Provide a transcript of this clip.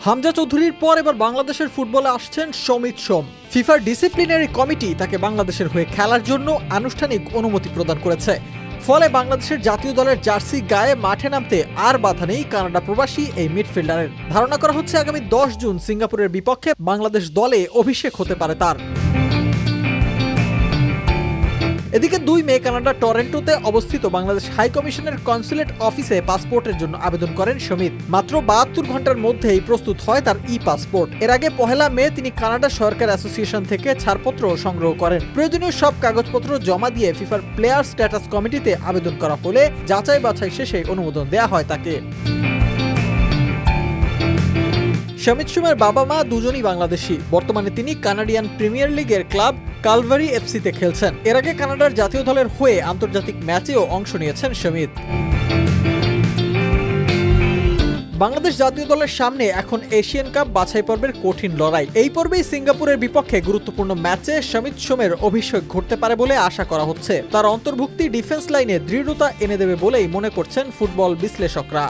হামজা চৌধুরীর পর এবার বাংলাদেশের ফুটবলে আসছেন সমিত সোম। ফিফার ডিসিপ্লিনারি কমিটি তাকে বাংলাদেশের হয়ে খেলার জন্য আনুষ্ঠানিক অনুমতি প্রদান করেছে। ফলে বাংলাদেশের জাতীয় দলের জার্সি গায়ে মাঠে নামতে আর বাধা নেই কানাডা প্রবাসী এই মিডফিল্ডারের। ধারণা করা হচ্ছে আগামী 10 জুন সিঙ্গাপুরের বিপক্ষে বাংলাদেশ দলে অভিষেক হতে পারে তার। এদিকে 2 মে কানাডার টরেন্টোতে অবস্থিত বাংলাদেশ হাই কমিশনের কনসুলেট অফিসে পাসপোর্টের জন্য আবেদন করেন সমিত। মাত্র 72 ঘন্টার মধ্যেই প্রস্তুত হয় তার পাসপোর্ট। এর আগে 1 মে তিনি কানাডা সরকার অ্যাসোসিয়েশন থেকে ছাড়পত্র সংগ্রহ করেন। প্রয়োজনীয় সব কাগজপত্র জমা দিয়ে ফিফার প্লেয়ার স্ট্যাটাস কমিটিতে আবেদন করা হলে যাচাই বাছাই শেষে অনুমোদন দেয়া হয় তাকে। সমিত সোমের বাবা মা দুজনই বাংলাদেশি। বর্তমানে তিনি কানাডিয়ান প্রিমিয়ার লিগের ক্লাব কালভারি এফসিতে খেলছেন। এর আগে কানাডার জাতীয় দলের হয়ে আন্তর্জাতিক ম্যাচেও অংশ নিয়েছেন সমিত। বাংলাদেশ জাতীয় দলের সামনে এখন এশিয়ান কাপ বাছাই পর্বের কঠিন লড়াই। এই পর্বেই সিঙ্গাপুরের বিপক্ষে গুরুত্বপূর্ণ ম্যাচে সমিত সোমের অভিষেক ঘটতে পারে বলে আশা করা হচ্ছে। তার অন্তর্ভুক্তি ডিফেন্স লাইনে দৃঢ়তা এনে দেবে বলেই মনে করছেন ফুটবল বিশ্লেষকরা।